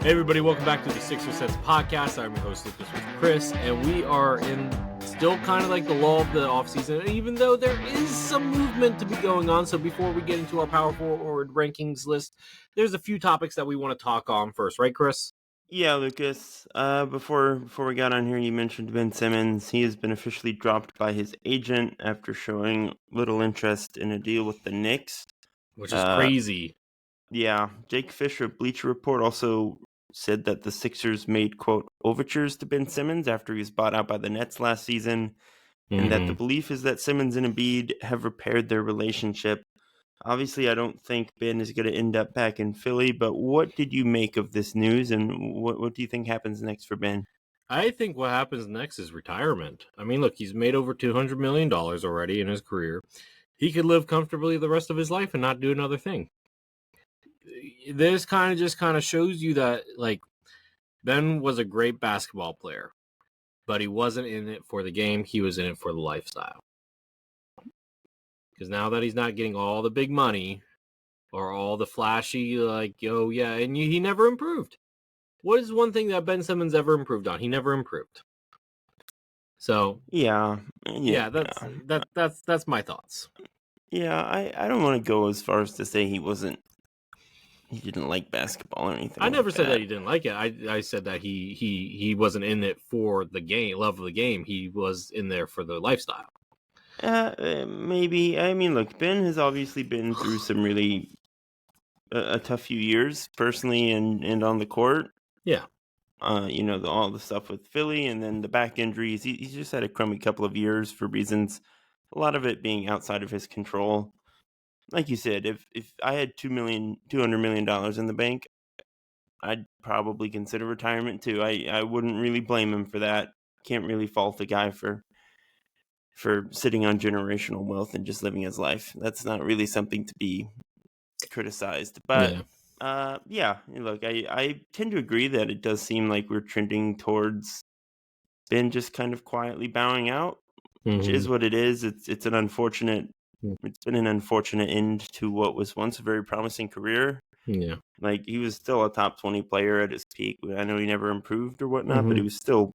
Hey everybody, welcome back to the Sixer Sense podcast. I'm your host Lucas with Chris, and we are in still kind of like the lull of the offseason, even though there is some movement to be going on. So before we get into our power forward rankings list, there's a few topics that we want to talk on first, right, Chris? Yeah, Lucas. Before we got on here, you mentioned Ben Simmons. He has been officially dropped by his agent after showing little interest in a deal with the Knicks. Which is crazy. Yeah, Jake Fisher of Bleacher Report also said that the Sixers made, quote, overtures to Ben Simmons after he was bought out by the Nets last season, and that the belief is that Simmons and Embiid have repaired their relationship. Obviously, I don't think Ben is going to end up back in Philly, but what did you make of this news, and what do you think happens next for Ben? I think what happens next is retirement. I mean, look, he's made over $200 million already in his career. He could live comfortably the rest of his life and not do another thing. This kind of shows you that, like, Ben was a great basketball player, but he wasn't in it for the game. He was in it for the lifestyle. Because now that he's not getting all the big money or all the flashy, like, oh, yeah, and he never improved. What is one thing that Ben Simmons ever improved on? He never improved. So, Yeah, that's my thoughts. Yeah, I don't want to go as far as to say he didn't like basketball or anything. I never like said that he didn't like it. I said that he wasn't in it for the game, love of the game. He was in there for the lifestyle. Maybe. I mean, look, Ben has obviously been through some really a tough few years, personally and on the court. Yeah. All the stuff with Philly and then the back injuries. He's just had a crummy couple of years for reasons, a lot of it being outside of his control. Like you said, if I had $200 million in the bank, I'd probably consider retirement too. I wouldn't really blame him for that. Can't really fault the guy for sitting on generational wealth and just living his life. That's not really something to be criticized. But look, I tend to agree that it does seem like we're trending towards Ben just kind of quietly bowing out, which is what it is. It's an unfortunate. It's been an unfortunate end to what was once a very promising career. Yeah. Like, he was still a top 20 player at his peak. I know he never improved or whatnot, but he was still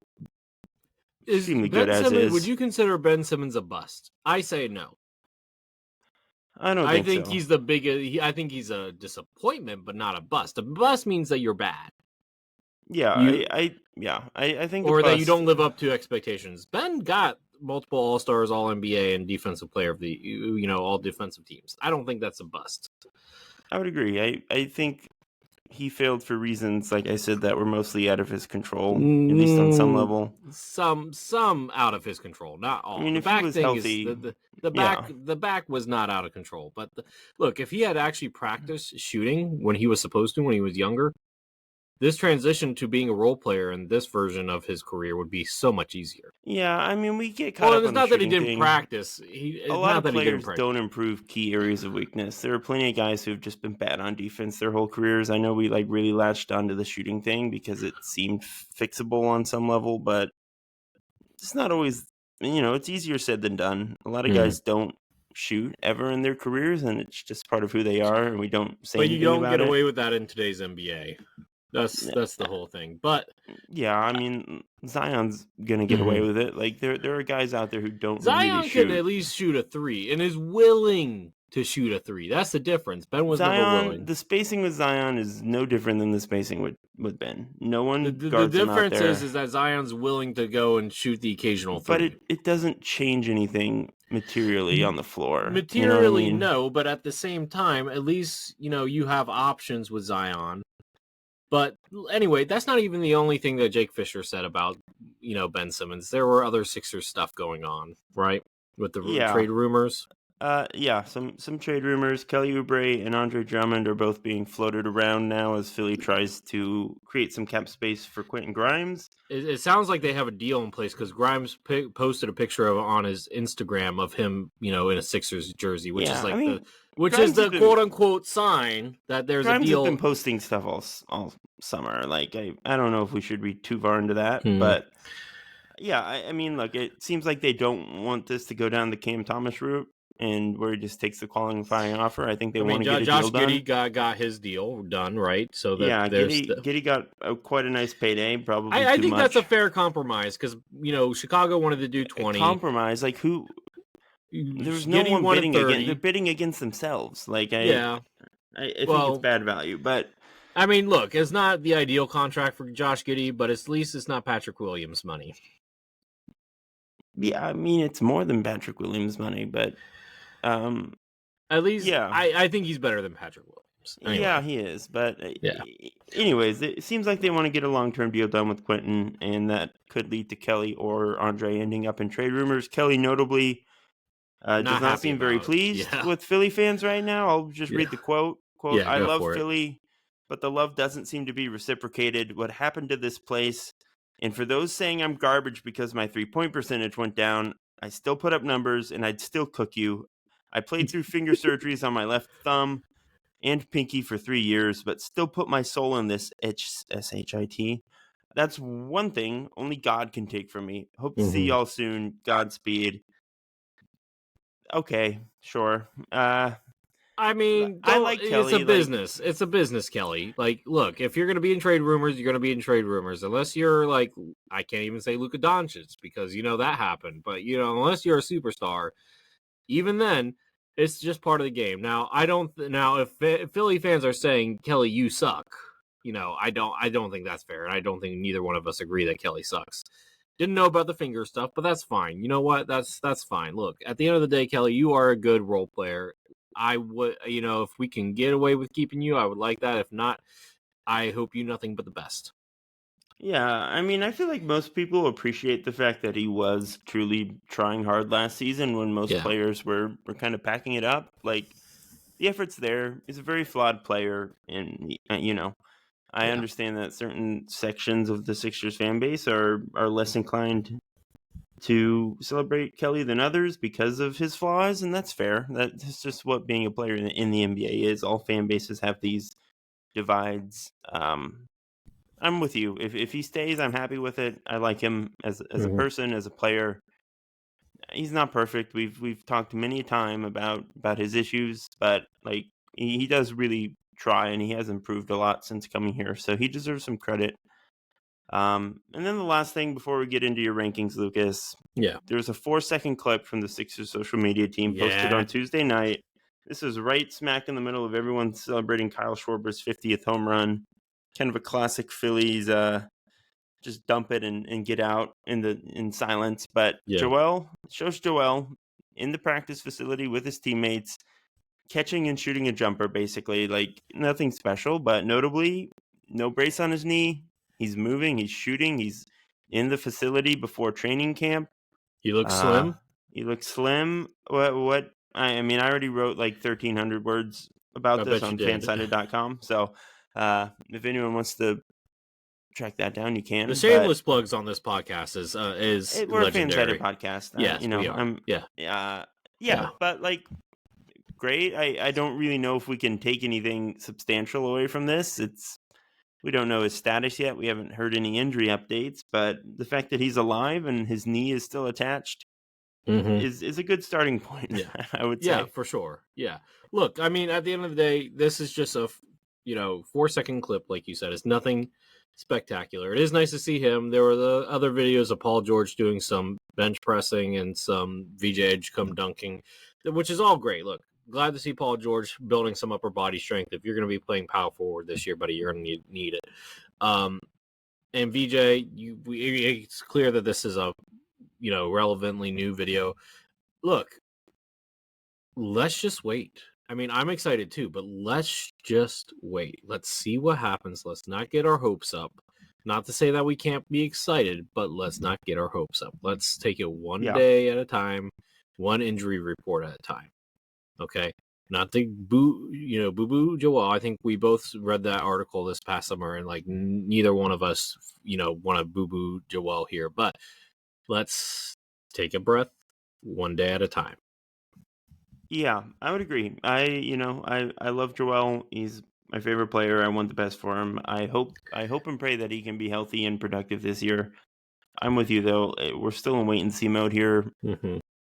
extremely good as is. Would you consider Ben Simmons a bust? I say no. I don't think so. He's the biggest. I think he's a disappointment, but not a bust. A bust means that you're bad. Yeah, I think, or that you don't live up to expectations. Ben got multiple All-Stars, All-NBA, and Defensive Player of the, all defensive teams. I don't think that's a bust. I would agree. I think he failed for reasons, like I said, that were mostly out of his control, at least on some level. Some out of his control, not all. I mean, the if back he was thing healthy, is the back was not out of control. But look, if he had actually practiced shooting when he was supposed to, when he was younger, this transition to being a role player in this version of his career would be so much easier. Yeah, I mean, we get caught up on the it's not that he didn't thing. practice. A lot of players don't improve key areas of weakness. There are plenty of guys who've just been bad on defense their whole careers. I know we really latched onto the shooting thing because it seemed fixable on some level, but it's not always, it's easier said than done. A lot of guys don't shoot ever in their careers, and it's just part of who they are, and we don't say anything about it. But you don't get away with that in today's NBA. That's the whole thing. But yeah, I mean, Zion's gonna get away with it. Like, there are guys out there who don't Zion really shoot. can at least shoot a three and is willing to shoot a three. That's the difference. Ben was never willing. The spacing with Zion is no different than the spacing with Ben. No one the guards him out there. The difference is that Zion's willing to go and shoot the occasional three. But it doesn't change anything materially on the floor. Materially, no. But at the same time, at least, you have options with Zion. But anyway, that's not even the only thing that Jake Fisher said about, Ben Simmons. There were other Sixers stuff going on, right? With the trade rumors. Some trade rumors. Kelly Oubre and Andre Drummond are both being floated around now as Philly tries to create some cap space for Quentin Grimes. It sounds like they have a deal in place because Grimes posted a picture on his Instagram of him, in a Sixers jersey, which is like the quote unquote sign that there's Grimes a deal. Has been posting stuff all summer. Like, I don't know if we should read too far into that, but yeah, I mean, look, it seems like they don't want this to go down the Cam Thomas route. and where he just takes the qualifying offer. I think they I want mean, to get a Josh deal Giddey done. got his deal done, right? So that Yeah, there's Giddy got quite a nice payday, probably I too think that's a much. fair compromise because Chicago wanted to do A 20. compromise, like who? There was no Giddey one wanted bidding against. They're 30. bidding against themselves. Like Yeah. I think it's Well, bad value, but I mean, look, it's not the ideal contract for Josh Giddey, but at least it's not Patrick Williams money. yeah, I mean it's more than Patrick Williams' money, but At least yeah, I think he's better than Patrick Williams. Anyway. yeah, he is. But Yeah. anyways, it seems like they want to get a long-term deal done with Quentin, and that could lead to Kelly or Andre ending up in trade rumors. Kelly notably does Not not happy seem very about. pleased Yeah. with Philly fans right now. I'll just Yeah. read the quote. Yeah, I go love for it. Philly, but the love doesn't seem to be reciprocated. What happened to this place? And for those saying I'm garbage because my 3-point percentage went down, I still put up numbers and I'd still cook you. I played through finger surgeries on my left thumb and pinky for 3 years, but still put my soul in this SHIT. That's one thing only God can take from me. Hope to see y'all soon. Godspeed. Okay, sure. I mean, I don't. like It's a Kelly. Like, business. It's a business, Kelly. Like, look, if you're going to be in trade rumors, you're going to be in trade rumors. Unless you're like, I can't even say Luka Doncic because that happened. But unless you're a superstar, even then, it's just part of the game. Now, I don't. Now, if Philly fans are saying Kelly, you suck, I don't. I don't think that's fair, and I don't think neither one of us agree that Kelly sucks. Didn't know about the finger stuff, but that's fine. You know what? That's fine. Look, at the end of the day, Kelly, you are a good role player. I would, if we can get away with keeping you, I would like that. If not, I hope you nothing but the best. yeah, I mean, I feel like most people appreciate the fact that he was truly trying hard last season when most Yeah. players were kind of packing it up. Like, the effort's there. He's a very flawed player, and I Yeah. understand that certain sections of the Sixers fan base are less inclined to celebrate Kelly than others because of his flaws, and that's fair. That's just what being a player in the NBA is. All fan bases have these divides. I'm with you. If he stays, I'm happy with it. I like him as a person, as a player. He's not perfect. We've talked many a time about his issues, but like he does really try, and he has improved a lot since coming here. So he deserves some credit. And then the last thing before we get into your rankings, Lucas. Yeah. There's a 4-second clip from the Sixers social media team posted on Tuesday night. This is right smack in the middle of everyone celebrating Kyle Schwarber's 50th home run. Kind of a classic Phillies, just dump it and get out in silence. But Yeah. shows Joel in the practice facility with his teammates, catching and shooting a jumper, basically. Like, nothing special, but notably, no brace on his knee. He's moving, he's shooting, he's in the facility before training camp. He looks slim. He looks slim. What? I mean, I already wrote like 1,300 words about I this bet you on did. fansided.com. So if anyone wants to track that down, you can. The shameless plugs on this podcast is We're legendary. a fan-sided podcast. Yes, we are. Yeah, but like, great. I don't really know if we can take anything substantial away from this. We don't know his status yet. We haven't heard any injury updates, but the fact that he's alive and his knee is still attached is a good starting point. Yeah. I would say. Yeah, for sure. Yeah. Look, I mean, at the end of the day, this is just a 4-second clip, like you said. It's nothing spectacular. It is nice to see him. There were the other videos of Paul George doing some bench pressing and some VJ Edge come dunking, which is all great. Look, glad to see Paul George building some upper body strength. If you're going to be playing power forward this year, buddy, you're going to need it. And VJ, it's clear that this is a relevantly new video. Look, let's just wait. I mean, I'm excited too, but let's just wait. Let's see what happens. Let's not get our hopes up. Not to say that we can't be excited, but let's not get our hopes up. Let's take it one day at a time, one injury report at a time. Okay? Not to boo-boo Joel. I think we both read that article this past summer, and like neither one of us, want to boo-boo Joel here, but let's take a breath one day at a time. Yeah, I would agree. I love Joel. He's my favorite player. I want the best for him. I hope and pray that he can be healthy and productive this year. I'm with you though. We're still in wait and see mode here.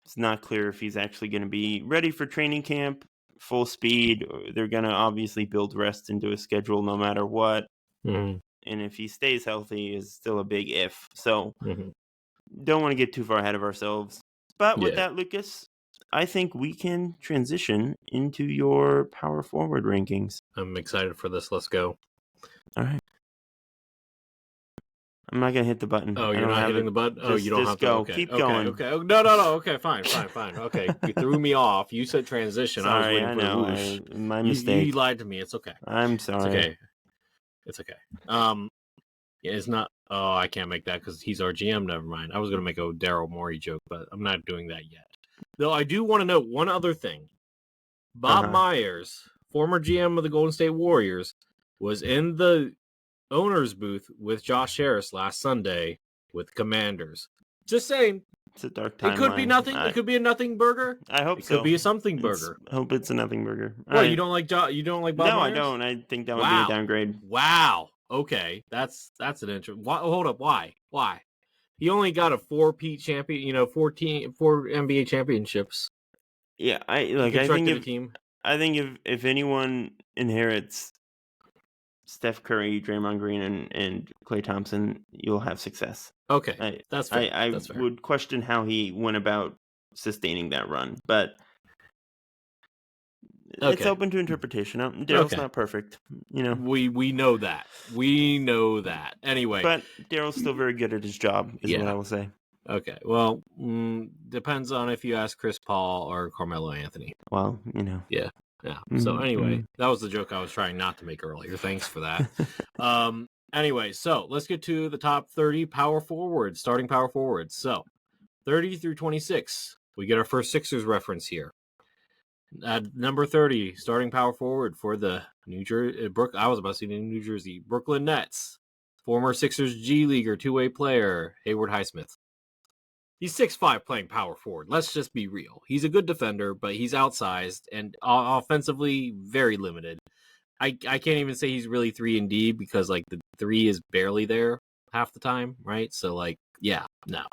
It's not clear if he's actually going to be ready for training camp, full speed. They're going to obviously build rest into his schedule no matter what. Mm-hmm. And if he stays healthy is still a big if. So Mm-hmm. don't want to get too far ahead of ourselves. But with Yeah, that, Lucas, I think we can transition into your power forward rankings. I'm excited for this. Let's go. All right. I'm not going to hit the button. Oh, I you're don't not have hitting it. the button? Oh, you don't Just have to. go. Okay, Keep okay, going. okay. Oh, no. Okay, fine. Okay, you threw me off. You said transition. I was Sorry, waiting I for the know. whoosh. My You mistake. lied to me. It's okay. I'm It's sorry. okay. It's okay. Yeah, it's not. Oh, I can't make that because he's our GM. Never mind. I was gonna make a Daryl Morey joke, but I'm not doing that yet. Though I do want to note one other thing. Bob Myers, former GM of the Golden State Warriors, was in the owner's booth with Josh Harris last Sunday with Commanders. Just saying, It's a dark timeline. it could be nothing. It could be a nothing burger. I hope it so. could be a something burger. I hope it's a nothing burger. What, you don't like you don't like Bob No, Myers? I don't. I think that would be a downgrade. Wow. Okay, that's an interesting. Hold up. Why? He only got a 4-peat champion. 4 NBA championships. Yeah, I think if anyone inherits Steph Curry, Draymond Green, and Klay Thompson, you'll have success. Okay, that's fair. I that's fair. would question how he went about sustaining that run, but it's open to interpretation. Daryl's not perfect, We know that. We know that. Anyway, but Daryl's still very good at his job, is what I will say. Okay, well, depends on if you ask Chris Paul or Carmelo Anthony. Well, Yeah. So anyway, that was the joke I was trying not to make earlier. Thanks for that. Anyway, so let's get to the top 30 power forwards, starting power forwards. So 30 through 26, we get our first Sixers reference here. At number 30, starting power forward for the New Jersey Brooklyn Nets, former Sixers G Leaguer, two-way player, Hayward Highsmith. He's 6'5", playing power forward. Let's just be real. He's a good defender, but he's outsized and offensively very limited. I can't even say he's really 3-and-D because the 3 is barely there half the time, right? So no.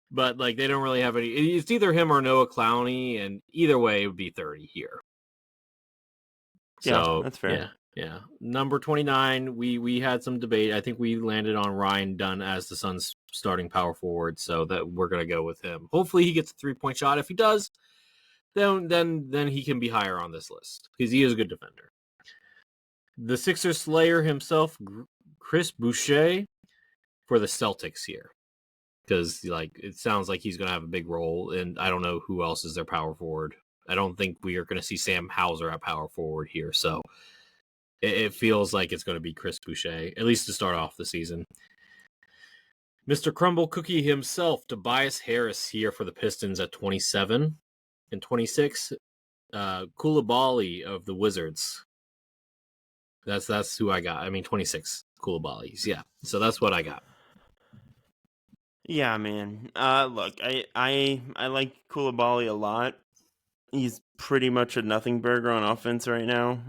But they don't really have any. It's either him or Noah Clowney, and either way, it would be 30 here. So that's fair. Yeah. Number 29, we had some debate. I think we landed on Ryan Dunn as the Suns' starting power forward, so that we're gonna go with him. Hopefully, he gets a 3-point shot. If he does, then he can be higher on this list because he is a good defender. The Sixers Slayer himself, Chris Boucher, for the Celtics here. Because it sounds like he's going to have a big role, and I don't know who else is their power forward. I don't think we are going to see Sam Hauser at power forward here, so it feels like it's going to be Chris Boucher, at least to start off the season. Mr. Crumble Cookie himself, Tobias Harris here for the Pistons at 27. And 26, Koulibaly of the Wizards. That's who I got. 26 Koulibalys, yeah. So that's what I got. Yeah, man. Look, I like Koulibaly a lot. He's pretty much a nothing burger on offense right now.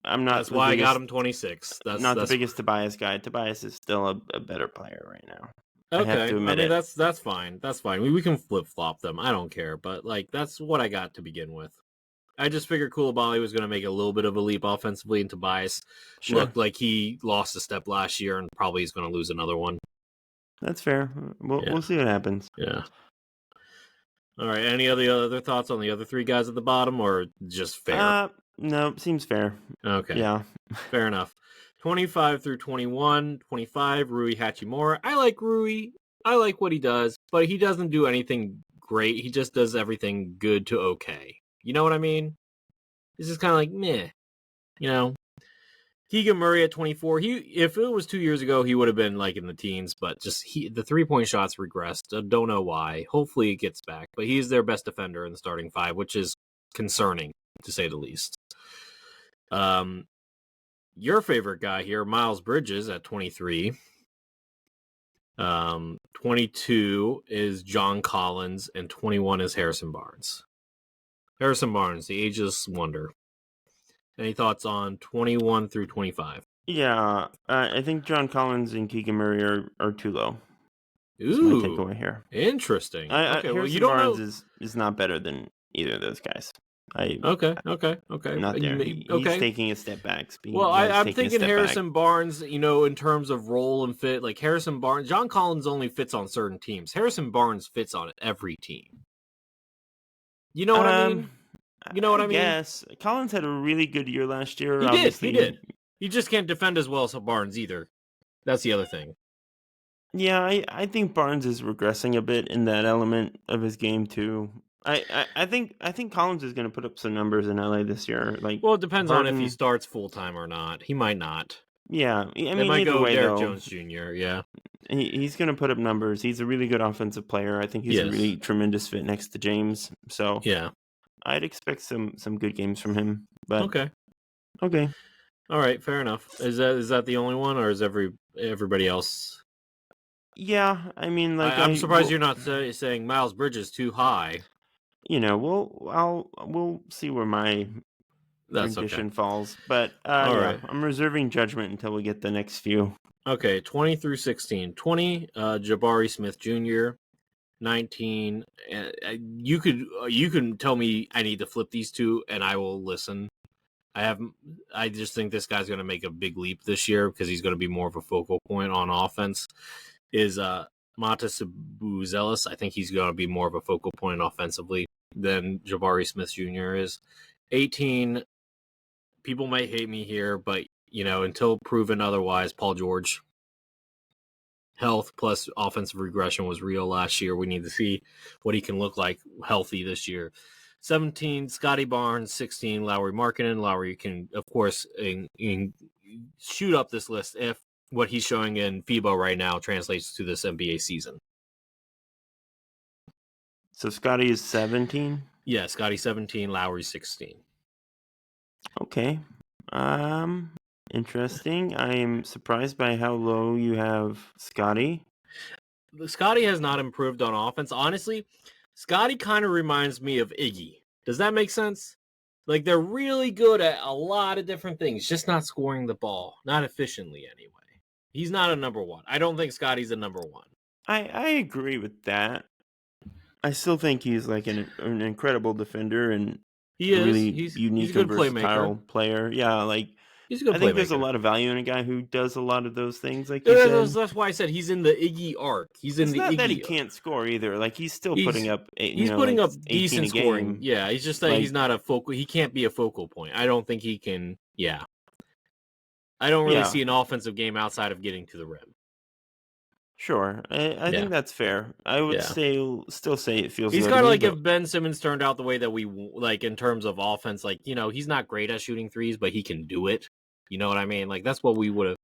I'm not. That's why I got him 26. That's the biggest Tobias guy. Tobias is still a better player right now. Okay, I have to admit that's fine. That's fine. We can flip flop them. I don't care. But that's what I got to begin with. I just figured Koulibaly was going to make a little bit of a leap offensively, and Tobias looked like he lost a step last year, and probably is going to lose another one. That's fair. We'll see what happens. Yeah. All right. Any other thoughts on the other 3 guys at the bottom, or just fair? No, seems fair. Okay. Yeah. Fair enough. 25 through 21. 25, Rui Hachimura. I like Rui. I like what he does, but he doesn't do anything great. He just does everything good to okay. You know what I mean? This is kind of meh. Keegan Murray at 24. If it was 2 years ago, he would have been in the teens, but just the 3-point shots regressed. Don't know why. Hopefully it gets back, but he's their best defender in the starting 5, which is concerning to say the least. Your favorite guy here, Miles Bridges at 23. 22 is John Collins, and 21 is Harrison Barnes. Harrison Barnes, the ageless wonder. Any thoughts on 21 through 25? Yeah, I think John Collins and Keegan Murray are too low. That's my Ooh, takeaway here. interesting. Okay, well, you Harrison don't Barnes know. is not better than either of those guys. Okay. Not there. He's Okay. taking a step back. Well, He's I'm taking a thinking step back. Harrison Barnes, in terms of role and fit, like Harrison Barnes, John Collins only fits on certain teams. Harrison Barnes fits on every team. You know what I mean? You know what I I mean? guess Collins had a really good year last year. He Obviously, did. He just can't defend as well as Barnes either. That's the other thing. yeah, I think Barnes is regressing a bit in that element of his game too. I think Collins is going to put up some numbers in LA this year. Like, Well, it depends on if he Harden, starts full time or not. He might not. yeah. I They mean, might either go way Derek though, Jones Jr. Yeah. he's going to put up numbers. He's a really good offensive player. I think he's a Yes. really tremendous fit next to James. So Yeah. I'd expect some good games from him. But Okay. okay. All right. Fair enough. Is that the only one, or is everybody else? Yeah, I mean, like I'm surprised you're not saying Miles Bridges too high. we'll see where my That's rendition okay. falls, but All right. I'm reserving judgment until we get the next few. Okay, 20 through 16. 20, Jabari Smith Jr. 19. You can tell me I need to flip these two, and I will listen. I just think this guy's going to make a big leap this year because he's going to be more of a focal point on offense. Is Matas Buzelis? I think he's going to be more of a focal point offensively than Jabari Smith Jr. is. 18. People might hate me here, but until proven otherwise, Paul George. Health plus offensive regression was real last year. We need to see what he can look like healthy this year. 17, Scotty Barnes. 16, Lauri Markkanen. Lauri can, of course, shoot up this list if what he's showing in FIBA right now translates to this NBA season. So Scotty is 17? Yeah, Scotty 17, Lauri 16. Okay. Interesting. I am surprised by how low you have Scotty. Scotty has not improved on offense. Honestly, Scotty kind of reminds me of Iggy. Does that make sense? Like, they're really good at a lot of different things, just not scoring the ball. Not efficiently, anyway. He's not a number one. I don't think Scotty's a number one. I agree with that. I still think he's like an incredible defender and he is. really He's unique a good and versatile playmaker. player. Yeah, like He's a good I playmaker. think there's a lot of value in a guy who does a lot of those things, like you said. That's why I said he's in the Iggy arc. He's in it's the not Iggy that he arc. can't score either. Like he's still putting up. He's putting up 18 decent a scoring. game. Yeah, he's just that he's not a focal. He can't be a focal point. I don't think he can. Yeah, I don't really see an offensive game outside of getting to the rim. Sure, I think that's fair. I would still say it feels. He's kind of like if Ben Simmons turned out the way that we like in terms of offense. Like he's not great at shooting threes, but he can do it. You know what I mean? Like that's what we would have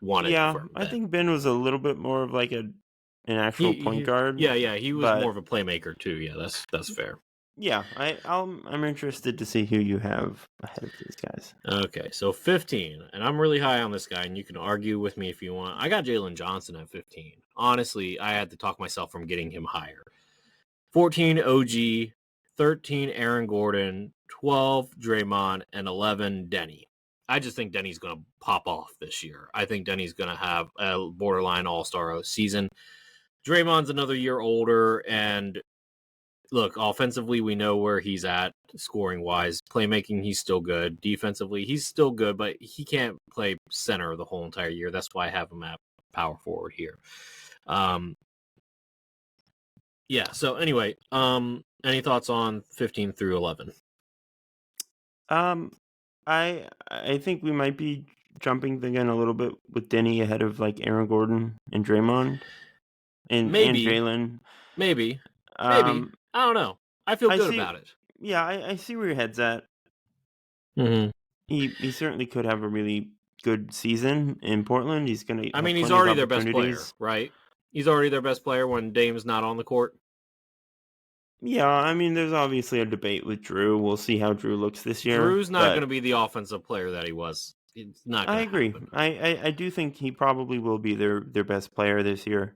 wanted. Yeah, I think Ben was a little bit more of like an actual point guard. Yeah, he was more of a playmaker too. Yeah, that's fair. Yeah, I'm interested to see who you have ahead of these guys. Okay, so 15, and I'm really high on this guy, and you can argue with me if you want. I got Jalen Johnson at 15. Honestly, I had to talk myself from getting him higher. 14, OG, 13, Aaron Gordon, 12, Draymond, and 11, Denny. I just think Denny's going to pop off this year. I think Denny's going to have a borderline all-star season. Draymond's another year older, and look, offensively, we know where he's at scoring-wise. Playmaking, he's still good. Defensively, he's still good, but he can't play center the whole entire year. That's why I have him at power forward here. Yeah, so anyway, any thoughts on 15 through 11? I think we might be jumping the gun a little bit with Denny ahead of like Aaron Gordon and Draymond and Jalen. Maybe. I don't know. I feel good about it. Yeah, I see where your head's at. Mm-hmm. He certainly could have a really good season in Portland. He's gonna. I mean, he's already their best player, right? He's already their best player when Dame's not on the court. Yeah, I mean, there's obviously a debate with Drew. We'll see how Drew looks this year. Drew's not going to be the offensive player that he was. It's not. I agree. I do think he probably will be their best player this year.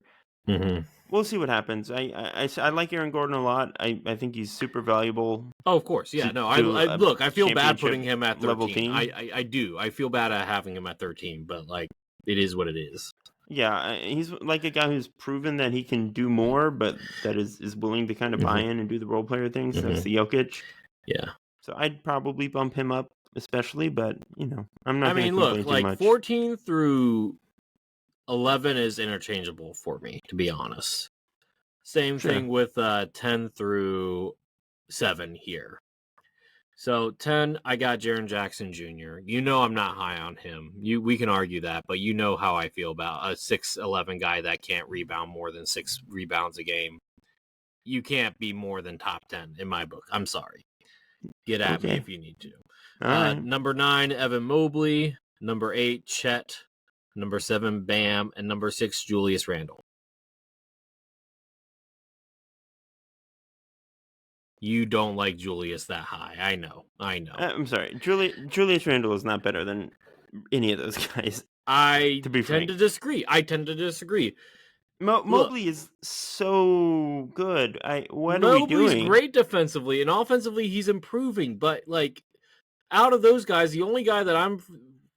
Mm-hmm. We'll see what happens. I like Aaron Gordon a lot. I think he's super valuable. Oh, of course. Yeah, look, I feel bad putting him at 13. I do. I feel bad at having him at 13, but like it is what it is. Yeah, he's like a guy who's proven that he can do more, but that is willing to kind of buy Hmm. in and do the role player things. That's Hmm. the Jokic. Yeah. So I'd probably bump him up, especially, but I'm I not going to mean, look, complain too like much. 14 through 11 is interchangeable for me, to be honest. Same Sure. thing with 10 through 7 here. So 10, I got Jaren Jackson Jr. You know I'm not high on him. We can argue that, but you know how I feel about a 6'11 guy that can't rebound more than 6 rebounds a game. You can't be more than top 10 in my book. I'm sorry. Get at me Okay. if you need to. All right. Number 9, Evan Mobley. Number 8, Chet. Number 7, Bam. And number 6, Julius Randle. You don't like Julius that high. I know. I'm sorry. Julius Randle is not better than any of those guys, I to be tend frank. to disagree. Look, Mobley is so good. What are we Mobley's doing? great defensively, and offensively he's improving. But like, out of those guys, the only guy that I'm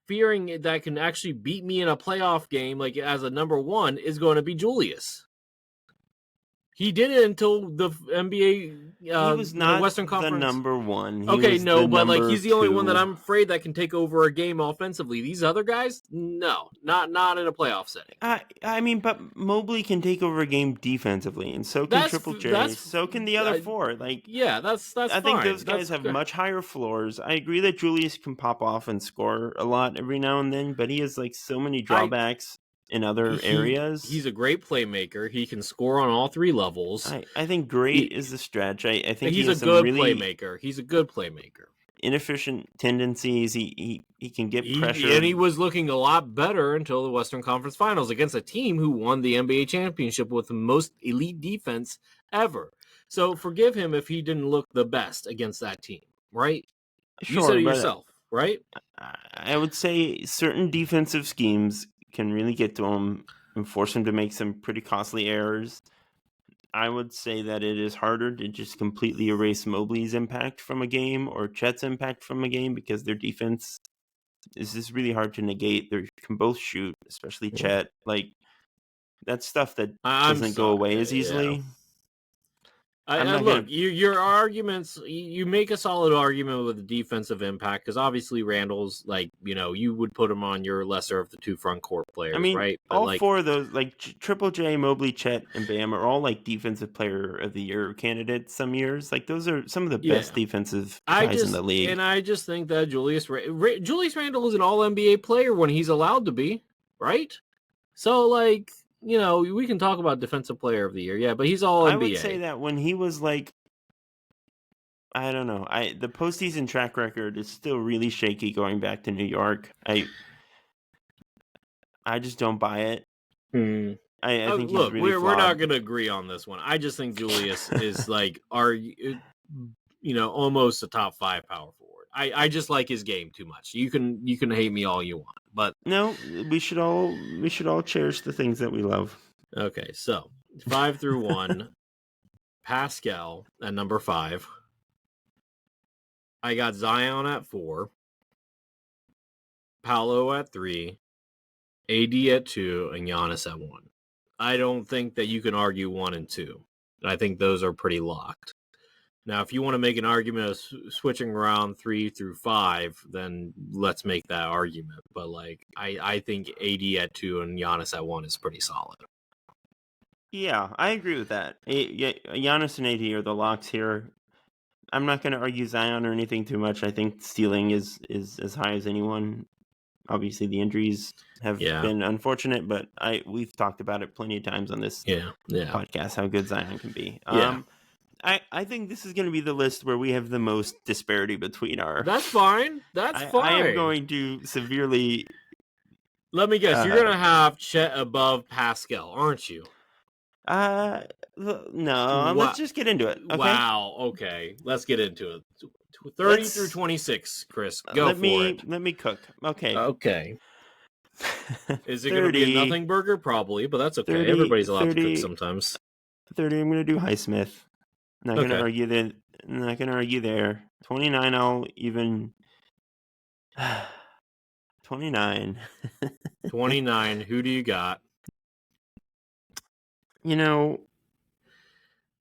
fearing that can actually beat me in a playoff game, like as a number 1, is going to be Julius. He did it until the NBA, He was the not Western the Conference. number one. He Okay, was the no, but like number he's the only one that 2. I'm afraid that can take over a game offensively. These other guys, no, not in a playoff setting. I mean, but Mobley can take over a game defensively, and so can That's Triple J. that's So can the other 4. Like, yeah, that's I think those fine. guys have much higher floors. I agree that Julius can pop off and score a lot every now and then, but he has like so many drawbacks in other areas. He's a great playmaker. He can score on all 3 levels. I think great is the stretch. I think he He's a has some good really playmaker. He's a good playmaker. inefficient tendencies. He can get And pressured. he was looking a lot better until the Western Conference Finals against a team who won the NBA championship with the most elite defense ever. So forgive him if he didn't look the best against that team, right? You said Sure, it but yourself, right? I would say certain defensive schemes can really get to him and force him to make some pretty costly errors. I would say that it is harder to just completely erase Mobley's impact from a game or Chet's impact from a game because their defense is just really hard to negate. They can both shoot, especially Chet. Like, that's stuff that I'm doesn't go away as sorry. Yeah. easily. I'm I not look, gonna. your arguments. You make a solid argument with the defensive impact because obviously Randall's like you would put him on your lesser of the 2 front court I players, mean, right? But all like, 4 of those, like Triple J, Mobley, Chet, and Bam, are all like defensive player of the year candidates. Some years, like those are some of the yeah, best defensive guys in the league. I just think that Julius Randle is an All NBA player when he's allowed to be, right? So like we can talk about defensive player of the year, yeah, but he's All I would say NBA. that when he was like, I don't know, the postseason track record is still really shaky going back to New York. I just don't buy it. I think he's Look, really we're not flawed. going to agree on this one. I just think Julius is like almost a top 5 power forward. I just like his game too much. You can hate me all you want, but No, we should all cherish the things that we love. okay. So 5 through 1, Pascal at number 5. I got Zion at 4, Paolo at 3, AD at 2, and Giannis at 1. I don't think that you can argue 1 and 2. I think those are pretty locked. Now, if you want to make an argument of switching around 3 through 5, then let's make that argument. But like, I think AD at 2 and Giannis at 1 is pretty solid. Yeah, I agree with that. Giannis and AD are the locks here. I'm not going to argue Zion or anything too much. I think stealing is as high as anyone. Obviously, the injuries have been unfortunate, but we've talked about it plenty of times on this podcast how good Zion can be. I think this is going to be the list where we have the most disparity between our. That's fine. That's fine. I am going to severely. Let me guess. You're going to have Chet above Pascal, aren't you? No. Let's just get into it. Okay? Wow. Okay. Let's get into it. 30 through 26, Chris. Go for it. Let me cook. Okay. Okay. Is it going to be a nothing burger? Probably, but that's okay. 30, Everybody's allowed to cook sometimes. 30, I'm going to do Highsmith. Not going to argue that. Not going to argue there. 29, I'll even. 29. 29. Who do you got? You know,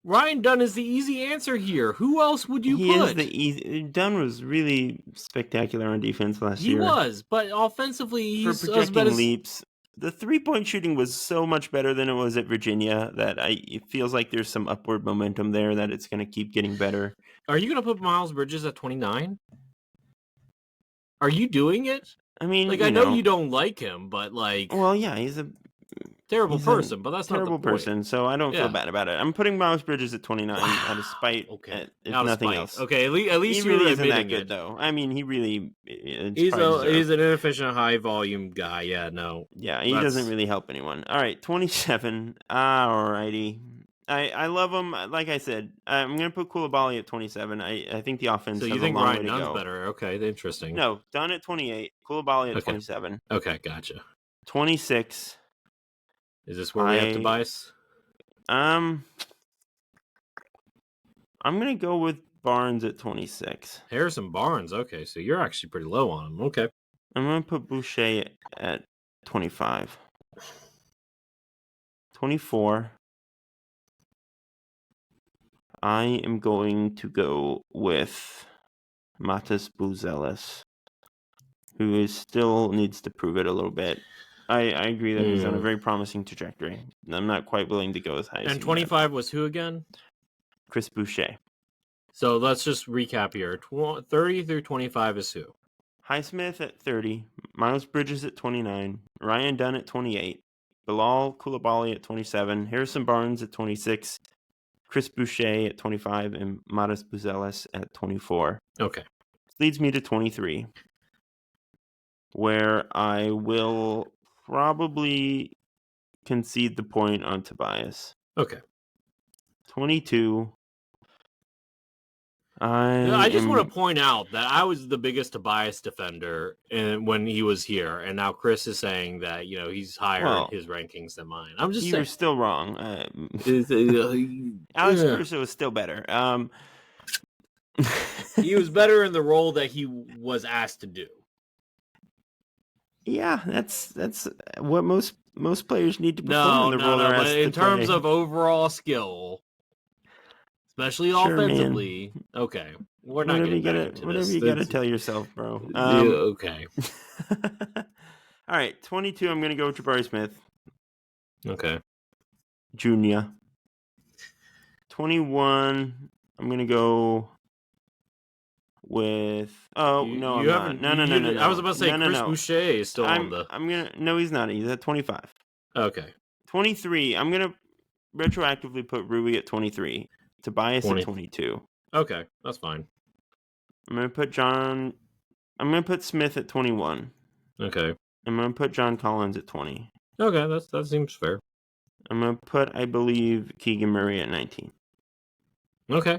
Ryan Dunn is the easy answer here. Who else would you he put? is the easy. Dunn was really spectacular on defense last year. He was, but offensively, he's for projecting as bad as leaps. The 3-point shooting was so much better than it was at Virginia that it feels like there's some upward momentum there that it's going to keep getting better. Are you going to put Miles Bridges at 29? Are you doing it? I mean, like, I know you don't like him, but like, well, yeah, he's a terrible person, but that's terrible not the point. person. So I don't feel bad about it. I'm putting Miles Bridges at 29 out of spite. Okay, if out of nothing spite. else. Okay, at least he you're really isn't that admitting good, it. though. I mean, he really he's an inefficient, high volume guy. Yeah, no. Yeah, he doesn't really help anyone. All right, 27. All righty. I love him. Like I said, I'm going to put Koulibaly at 27. I think the offense so has you think a long Ryan way to Dunn's go. better? Okay, interesting. No, Dunn at 28. Koulibaly at 27. Okay, gotcha. 26. Is this where we have Tobias? I'm going to go with Barnes at 26. Harrison Barnes. Okay, so you're actually pretty low on him. Okay. I'm going to put Boucher at 25. 24. I am going to go with Matas Buzelis, who still needs to prove it a little bit. I agree that he's on a very promising trajectory. I'm not quite willing to go as high as And 25 was who again? Chris Boucher. So let's just recap here. 30 through 25 is who? Highsmith at 30, Miles Bridges at 29, Ryan Dunn at 28, Bilal Koulibaly at 27, Harrison Barnes at 26, Chris Boucher at 25, and Matas Buzelis at 24. Okay. This leads me to 23, where I will probably concede the point on Tobias. Okay. 22. I just want to point out that I was the biggest Tobias defender when he was here, and now Chris is saying that he's higher in his rankings than mine. I'm just saying. You're still wrong. Alex Caruso is still better. He was better in the role that he was asked to do. Yeah, that's what most players need to perform in the role they're asked to play. In terms of overall skill, especially offensively, man. Okay, we're not getting back into whatever this. you got to tell yourself, bro. Okay. All right, 22. I'm gonna go with Jabari Smith. Okay. Junior. 21. I'm gonna go with. Oh no, I'm not. No. I was about to say Chris Boucher is still on the. No, he's not. He's at 25. Okay. 23. I'm gonna retroactively put Rui at 23. Tobias at 22. Okay, that's fine. I'm gonna put Smith at 21. Okay. I'm gonna put John Collins at 20. Okay, that seems fair. I'm gonna put, I believe, Keegan Murray at 19. Okay.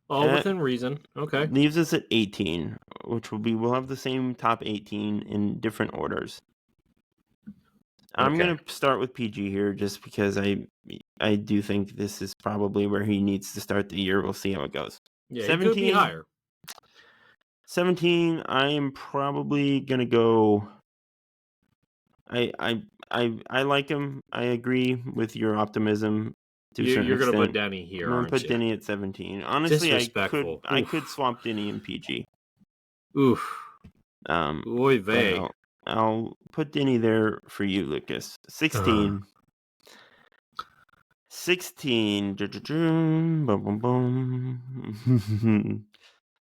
All within reason. Okay. Leaves us at 18, which we'll have the same top 18 in different orders. I'm gonna start with PG here just because I do think this is probably where he needs to start the year. We'll see how it goes. Yeah, 17 could be higher. 17. I am probably gonna go. I like him. I agree with your optimism. You're gonna put Denny here. I'm gonna put Denny at 17. Honestly, I could swap Denny and PG. Oof. Oy vey. I'll put Denny there for you, Lucas. 16. 16. Boom, boom, boom.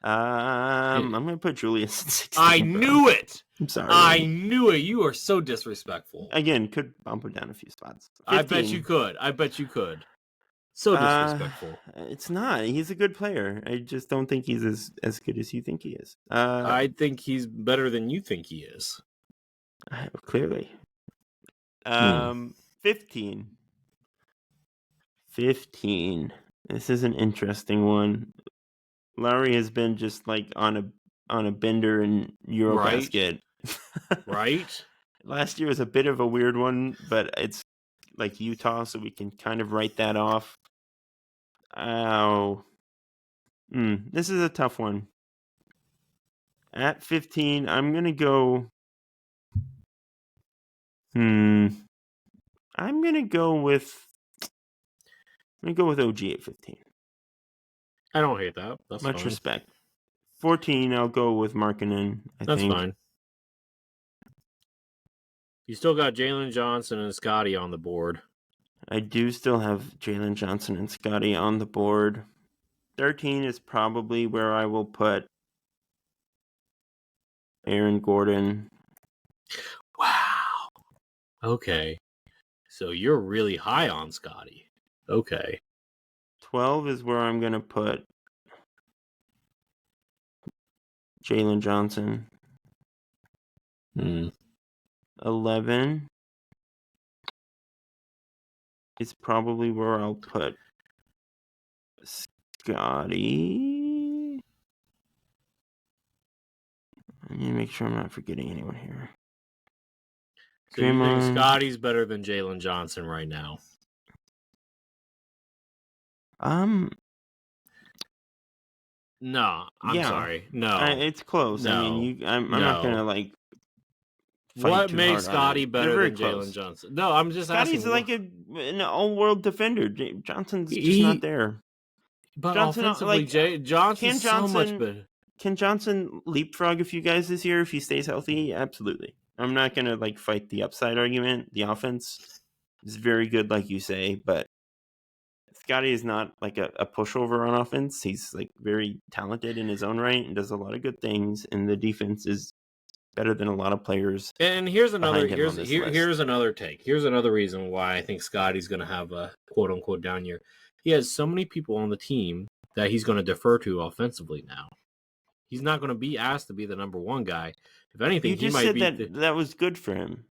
I'm gonna put Julius at 16. I knew it. I'm sorry. I knew it. You are so disrespectful. Again, could bump him down a few spots. 15. I bet you could. So disrespectful. It's not. He's a good player. I just don't think he's as good as you think he is. I think he's better than you think he is. Clearly. 15. 15. This is an interesting one. Lowry has been just like on a bender in Eurobasket. Right. Last year was a bit of a weird one, but it's like Utah, so we can kind of write that off. This is a tough one. At 15, I'm gonna go. I'm gonna go with I'm going to go with OG at 15. I don't hate that. That's Much fine. respect. 14, I'll go with Markkanen, I That's think. fine. You still got Jalen Johnson and Scotty on the board. I do still have Jalen Johnson and Scotty on the board. 13 is probably where I will put Aaron Gordon. Wow. Okay. So you're really high on Scotty. Okay. 12 is where I'm going to put Jalen Johnson. 11 is probably where I'll put Scotty. I need to make sure I'm not forgetting anyone here. So you think Scotty's better than Jalen Johnson right now? No, I'm sorry. No, it's close. No. I mean, I'm not gonna like. What makes Scotty They're better very than close. Jalen Johnson? No, I'm just Scotty's asking. like an all-world defender. Johnson's just not there. But Johnson, offensively, Johnson's so much better. Can Johnson leapfrog a few guys this year if he stays healthy? Absolutely. I'm not gonna like fight the upside argument. The offense is very good, like you say, but Scotty is not like a pushover on offense. He's like very talented in his own right and does a lot of good things. And the defense is better than a lot of players. And here's another here's another take. Here's another reason why I think Scotty's going to have a quote unquote down year. He has so many people on the team that he's going to defer to offensively now. He's not going to be asked to be the number one guy. If anything, he might be. That was good for him.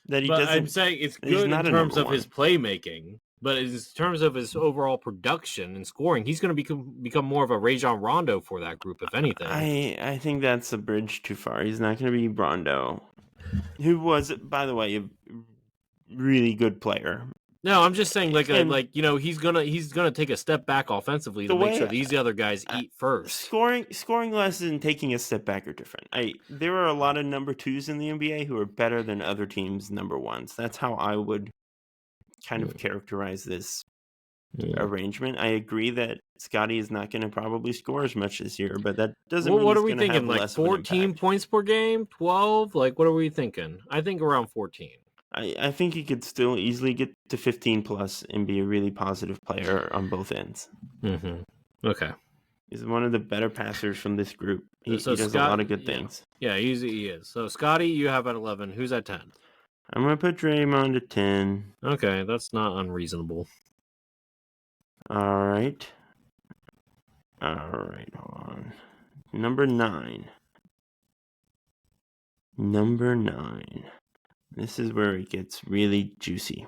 That he doesn't. I'm saying it's good in terms of his playmaking. But in terms of his overall production and scoring, he's going to become more of a Rajon Rondo for that group, if anything. I think that's a bridge too far. He's not going to be Rondo, who was, by the way, a really good player. No, I'm just saying, he's gonna take a step back offensively to make sure these other guys eat first. Scoring less and taking a step back are different. There are a lot of number twos in the NBA who are better than other teams' number ones. That's how I would kind of characterize this arrangement. I agree that Scotty is not going to probably score as much this year, but that doesn't mean what he's are we going to thinking? have Like 14 points per game, 12? Like, what are we thinking? I think around 14. I think he could still easily get to 15 plus and be a really positive player on both ends. Mm-hmm. Okay. He's one of the better passers from this group. He does a lot of good things. Yeah, he is. So, Scotty, you have at 11. Who's at 10? I'm going to put Draymond at 10. Okay, that's not unreasonable. All right, hold on. Number 9. This is where it gets really juicy.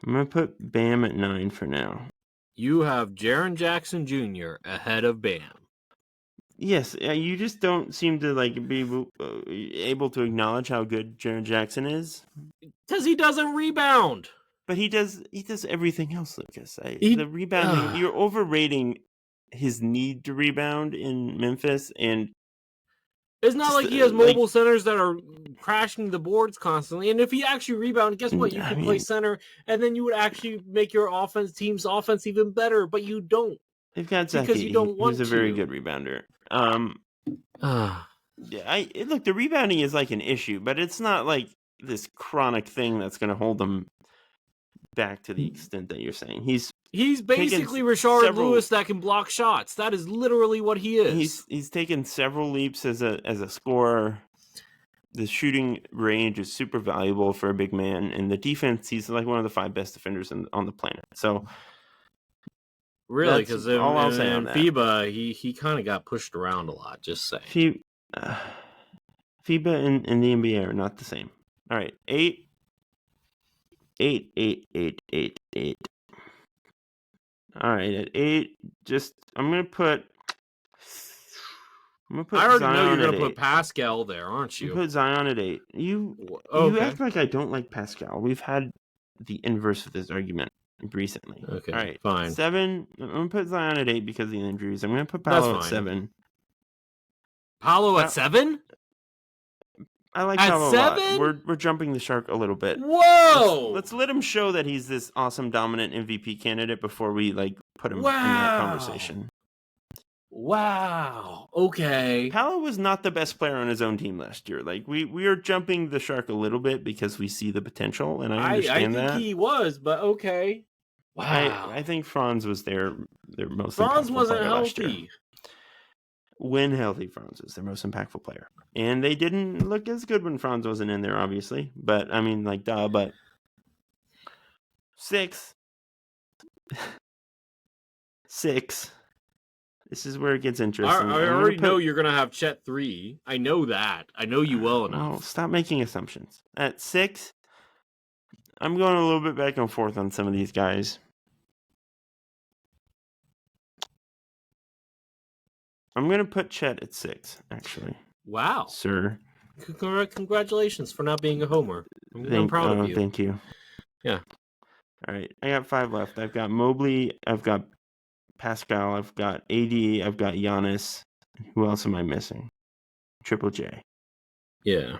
I'm going to put Bam at 9 for now. You have Jaren Jackson Jr. ahead of Bam. Yes, you just don't seem to be able to acknowledge how good Jaren Jackson is. Because he doesn't rebound. But he does everything else, Lucas. The rebounding, you're overrating his need to rebound in Memphis, and it's not like he has mobile centers that are crashing the boards constantly. And if he actually rebounded, guess what? You can play center, and then you would actually make your team's offense even better. But you don't. They've got Zeki, because you don't want who's a very good rebounder. Look, the rebounding is like an issue, but it's not like this chronic thing that's going to hold them back to the extent that you're saying. He's basically Rashard Lewis that can block shots. That is literally what he is. He's taken several leaps as a scorer. The shooting range is super valuable for a big man, and the defense, he's like one of the 5 best defenders on the planet. So really, because in FIBA, he kind of got pushed around a lot. Just saying. FIBA and the NBA are not the same. All right, 8. All right, at 8, I'm gonna put. I already know you're gonna put Pascal there, aren't you? You put Zion at 8. You act like I don't like Pascal. We've had the inverse of this argument recently. Okay, all right, fine. 7. I'm gonna put Zion at 8 because of the injuries. I'm gonna put Paolo at 7. Paolo at 7? I like At Paolo a lot. 7? We're jumping the shark a little bit. Whoa! Let's let him show that he's this awesome, dominant MVP candidate before we put him in that conversation. Wow. Okay. Paolo was not the best player on his own team last year. We are jumping the shark a little bit because we see the potential, and I understand that. I think he was, but okay. Wow. I think Franz was their most Franz impactful wasn't player last year. healthy. When healthy, Franz is their most impactful player. And they didn't look as good when Franz wasn't in there, obviously. But, I mean, duh, but 6. 6. This is where it gets interesting. I already know you're going to have Chet 3. I know that. I know you well enough. Well, stop making assumptions. At 6, I'm going a little bit back and forth on some of these guys. I'm going to put Chet at 6, actually. Wow. Sir. Congratulations for not being a homer. I'm proud of you. Thank you. Yeah. All right. I got 5 left. I've got Mobley. I've got Pascal. I've got AD. I've got Giannis. Who else am I missing? Triple J. Yeah.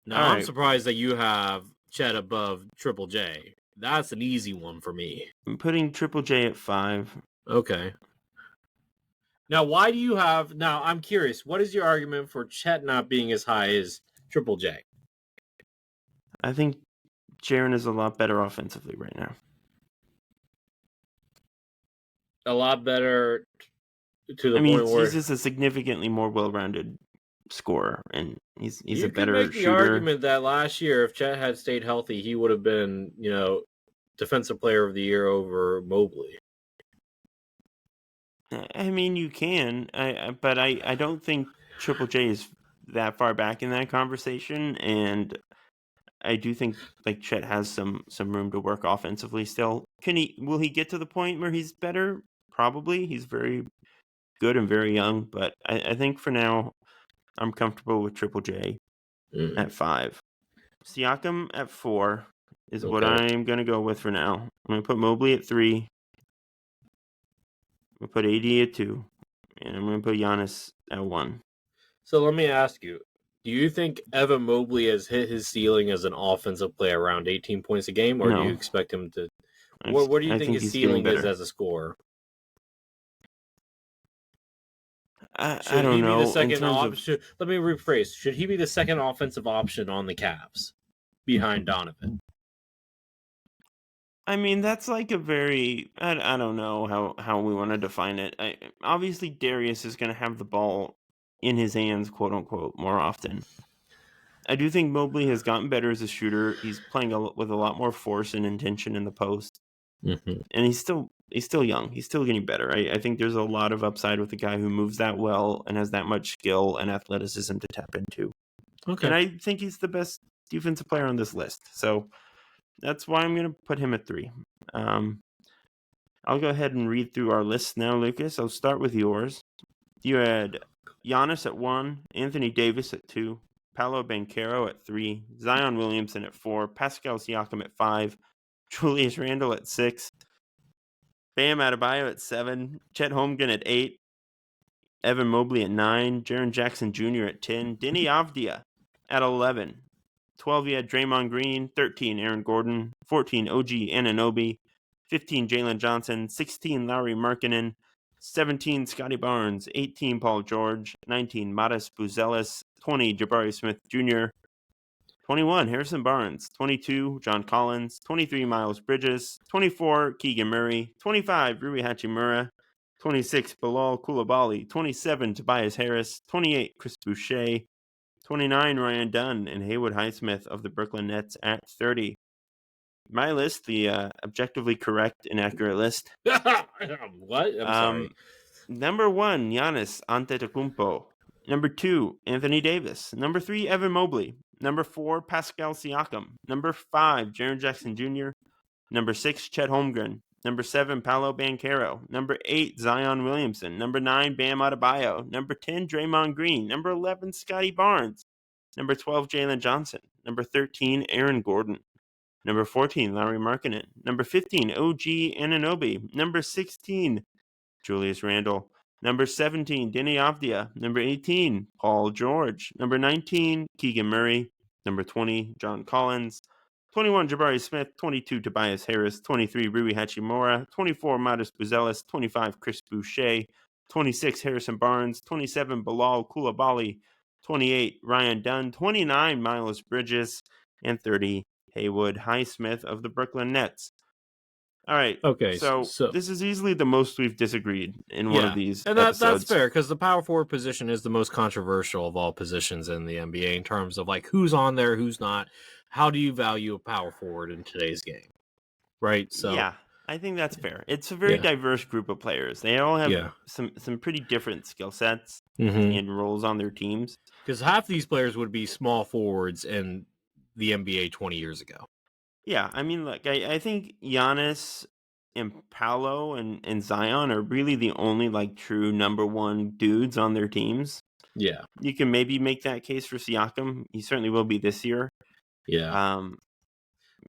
Now, I'm surprised that you have Chet above Triple J. That's an easy one for me. I'm putting Triple J at 5. Okay. Now, why do you have... Now, I'm curious. What is your argument for Chet not being as high as Triple J? I think Jaren is a lot better offensively right now. A lot better to the point where... he's just a significantly more well-rounded scorer, and he's a better shooter. You could make the argument that last year, if Chet had stayed healthy, he would have been, Defensive Player of the Year over Mobley. I mean, you can, but I don't think Triple J is that far back in that conversation, and I do think Chet has some room to work offensively still. Will he get to the point where he's better? Probably. He's very good and very young, but I think for now I'm comfortable with Triple J at 5. Siakam at 4 is what I'm going to go with for now. I'm going to put Mobley at 3. I'm going to put AD at 2. And I'm going to put Giannis at 1. So let me ask you, do you think Evan Mobley has hit his ceiling as an offensive player around 18 points a game, or do you expect him to... What do you think his ceiling is as a scorer? I don't know. Let me rephrase. Should he be the second offensive option on the Cavs behind Donovan? I mean, that's a very... I don't know how we want to define it. Obviously, Darius is going to have the ball in his hands, quote unquote, more often. I do think Mobley has gotten better as a shooter. He's playing with a lot more force and intention in the post. Mm-hmm. And he's still young. He's still getting better. I think there's a lot of upside with a guy who moves that well and has that much skill and athleticism to tap into. Okay. And I think he's the best defensive player on this list. So that's why I'm going to put him at 3. I'll go ahead and read through our list now, Lucas. I'll start with yours. You had Giannis at 1, Anthony Davis at 2, Paolo Banchero at 3, Zion Williamson at 4, Pascal Siakam at 5, Julius Randle at 6, Bam Adebayo at 7, Chet Holmgren at 8, Evan Mobley at 9, Jaren Jackson Jr. at 10, Deni Avdija at 11. 12, you had Draymond Green, 13, Aaron Gordon, 14, OG Anunoby, 15, Jalen Johnson, 16, Lauri Markkanen, 17, Scotty Barnes, 18, Paul George, 19, Matas Buzelis, 20, Jabari Smith Jr., 21, Harrison Barnes, 22, John Collins, 23, Miles Bridges, 24, Keegan Murray, 25, Rui Hachimura, 26, Bilal Coulibaly, 27, Tobias Harris, 28, Chris Boucher, 29, Ryan Dunn, and Haywood Highsmith of the Brooklyn Nets at 30. My list, the objectively correct and accurate list. What? I'm sorry. Number 1, Giannis Antetokounmpo. Number 2, Anthony Davis. Number 3, Evan Mobley. Number 4, Pascal Siakam. Number 5, Jaren Jackson Jr. Number 6, Chet Holmgren. Number 7, Paolo Banchero. Number 8, Zion Williamson. Number 9, Bam Adebayo. Number 10, Draymond Green. Number 11, Scotty Barnes. Number 12, Jalen Johnson. Number 13, Aaron Gordon. Number 14, Lauri Markkanen. Number 15, OG Anunoby. Number 16, Julius Randle. Number 17, Deni Avdija. Number 18, Paul George. Number 19, Keegan Murray. Number 20, John Collins. 21, Jabari Smith. 22, Tobias Harris. 23, Rui Hachimura. 24, Modest Buzelis. 25, Chris Boucher. 26, Harrison Barnes. 27, Bilal Coulibaly. 28, Ryan Dunn. 29, Miles Bridges. And 30, Haywood Highsmith of the Brooklyn Nets. All right. Okay, So so this is easily the most we've disagreed in one of these and that's episodes. fair because the power forward position is the most controversial of all positions in the NBA in terms of like who's on there, who's not. How do you value a power forward in today's game? Right. So yeah, I think that's fair. It's a very diverse group of players. They all have some pretty different skill sets and roles on their teams. Because half these players would be small forwards in the NBA 20 years ago. Yeah, I mean, like I think Giannis and Paolo and Zion are really the only like true number one dudes on their teams. Yeah, you can maybe make that case for Siakam. He certainly will be this year. Yeah.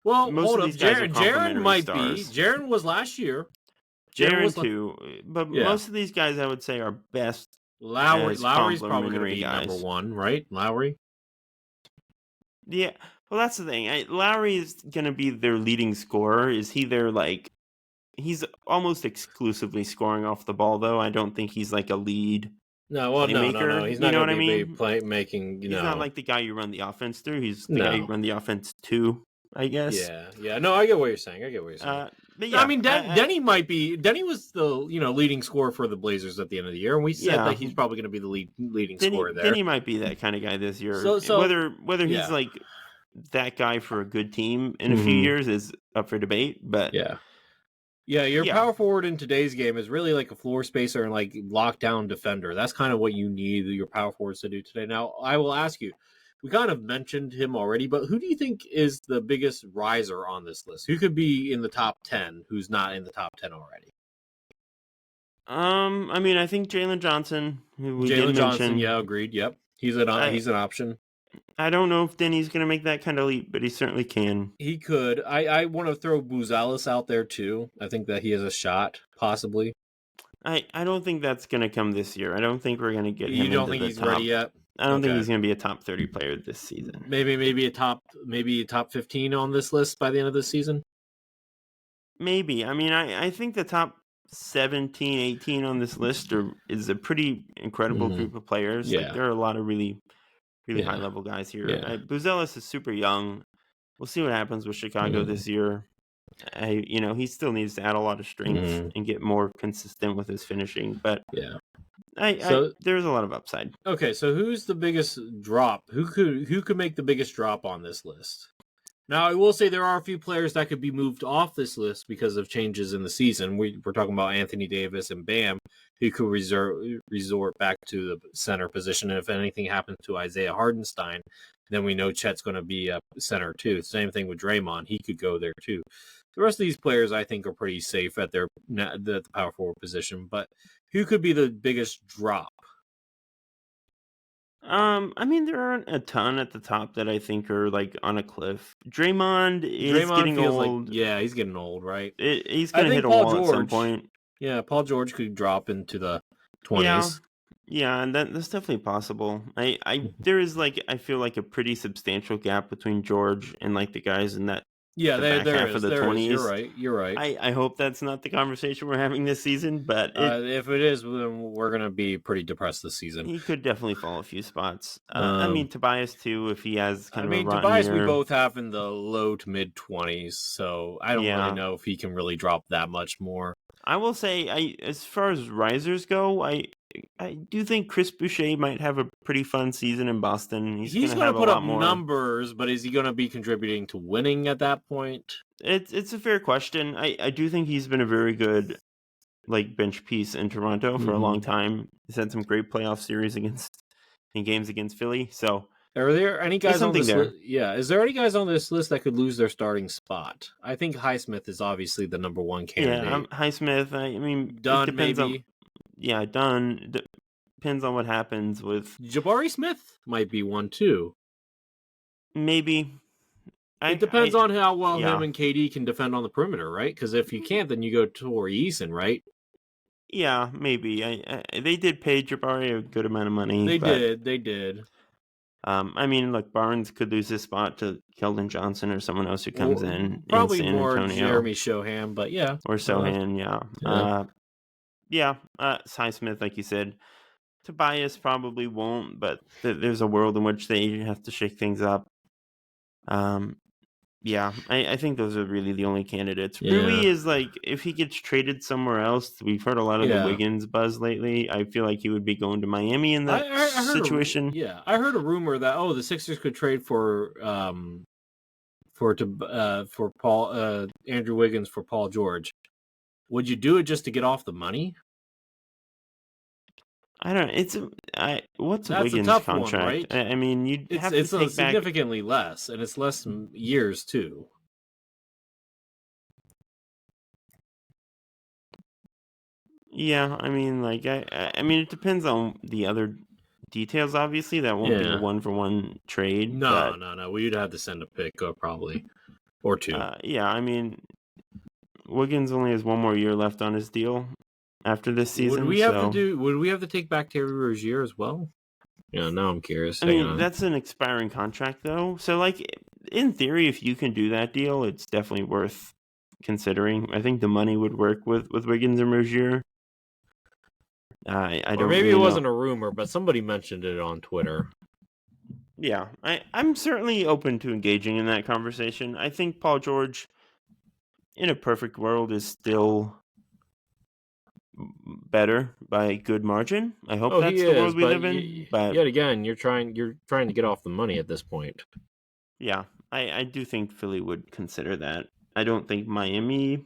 Well, most hold of up. these guys are Jaren might stars. be. Jaren was last year. Jaren too, but most of these guys I would say are best. Lowry's probably going to be number one, right? Lowry. Yeah. Well, that's the thing. Lowry is going to be their leading scorer. Is he their like? He's almost exclusively scoring off the ball, though. I don't think he's like a lead. No, well, no. He's not going to be making. He's not like the guy you run the offense through. He's the guy you run the offense to, I guess. Yeah. No, I get what you're saying. But yeah, I mean, Denny might be. Denny was the leading scorer for the Blazers at the end of the year, and we said that he's probably going to be the leading scorer there. Denny might be that kind of guy this year. So whether he's like that guy for a good team in a few years is up for debate. But your power forward in today's game is really like a floor spacer and like lockdown defender. That's kind of what you need your power forwards to do today. Now, I will ask you, we kind of mentioned him already, but who do you think is the biggest riser on this list? Who could be in the top 10 who's not in the top 10 already? I mean, I think Jalen Johnson, who we did mention. Yeah, agreed. Yep. He's an option. I don't know if Denny's going to make that kind of leap, but he certainly can. He could. I want to throw Buzelis out there, too. I think that he has a shot, possibly. I don't think that's going to come this year. I don't think we're going to get him. You don't think he's ready yet? I don't think he's going to be a top 30 player this season. Maybe a top 15 on this list by the end of the season? Maybe. I mean, I think the top 17, 18 on this list is a pretty incredible group of players. Yeah. Like, there are a lot of really high-level guys here. Yeah. Buzelis is super young. We'll see what happens with Chicago this year. He still needs to add a lot of strength and get more consistent with his finishing. But there's a lot of upside. Okay, so who's the biggest drop? Who could make the biggest drop on this list? Now, I will say there are a few players that could be moved off this list because of changes in the season. We're talking about Anthony Davis and Bam, who could resort back to the center position. And if anything happens to Isaiah Hardenstein, then we know Chet's going to be a center too. Same thing with Draymond. He could go there too. The rest of these players, I think, are pretty safe at the power forward position. But who could be the biggest drop? I mean, there aren't a ton at the top that I think are like on a cliff. Draymond getting old. He's getting old, right? He's going to hit a wall at some point. Yeah, Paul George could drop into the 20s. Yeah, and that's definitely possible. There is I feel like a pretty substantial gap between George and like the guys in that there half of the 20s. You're right. I hope that's not the conversation we're having this season, but if it is, then we're going to be pretty depressed this season. He could definitely fall a few spots. I mean, Tobias too, if he has kind of a rotten Tobias year. We both have in the low to mid 20s, so I don't really know if he can really drop that much more. I will say, as far as risers go, I do think Chris Boucher might have a pretty fun season in Boston. He's going to put up numbers, but is he going to be contributing to winning at that point? It's a fair question. I do think he's been a very good bench piece in Toronto for a long time. He's had some great playoff series in games against Philly. So are there any guys on this list? Yeah, is there any guys on this list that could lose their starting spot? I think Highsmith is obviously the number one candidate. Yeah, Highsmith. I mean, Dunn maybe. Dunn. Depends on what happens with Jabari Smith. Might be one too. Maybe. It depends on how well him and KD can defend on the perimeter, right? Because if you can't, then you go to Torrey Eason, right? Yeah, maybe. They did pay Jabari a good amount of money, They but did. They did. I mean, look, Barnes could lose his spot to Keldon Johnson or someone else who comes Or in probably San more Antonio Jeremy Shoham, but yeah. or Sohan. Yeah, Yeah. Cy Smith, like you said. Tobias probably won't, but there's a world in which they have to shake things up. Yeah, I think those are really the only candidates. Yeah. Rui is like, if he gets traded somewhere else, we've heard a lot of the Yeah. Wiggins buzz lately. I feel like he would be going to Miami in that I heard situation. I heard a rumor that the Sixers could trade for Paul Andrew Wiggins for Paul George. Would you do it just to get off the money? I don't. What's That's Wiggins' a tough contract? one, right? I mean, you'd have to It's take back. significantly less, and it's less years too. Yeah, I mean, like I mean, it depends on the other details. Obviously, that won't be a 1-for-1 trade. No. We'd have to send a pick, probably, or two. Yeah, I mean, Wiggins only has one more year left on his deal after this season. Would we have to take back Terry Rozier as well? Yeah, now I'm curious. I mean, that's an expiring contract though. So like, in theory, if you can do that deal, it's definitely worth considering. I think the money would work with Wiggins and Rozier. I don't. Or maybe really it wasn't know. a rumor, but somebody mentioned it on Twitter. Yeah, I'm certainly open to engaging in that conversation. I think Paul George, in a perfect world, is still better by a good margin. I hope that's the world we live in. But yet again, you're trying to get off the money at this point. Yeah, I do think Philly would consider that. I don't think Miami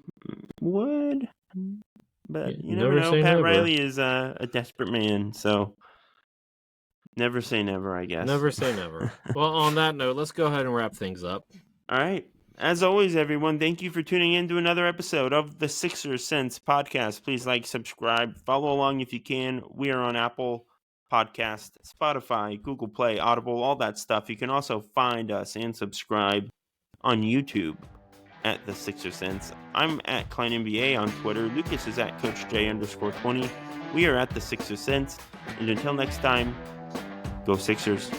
would, but you never know. Pat Riley is a desperate man, so never say never, I guess. Never say never. Well, on that note, let's go ahead and wrap things up. All right. As always, everyone, thank you for tuning in to another episode of the Sixers Sense podcast. Please like, subscribe, follow along if you can. We are on Apple Podcast, Spotify, Google Play, Audible, all that stuff. You can also find us and subscribe on YouTube at the Sixers Sense. I'm at Kline NBA on Twitter. Lucas is at CoachJ_20. We are at the Sixers Sense. And until next time, go Sixers.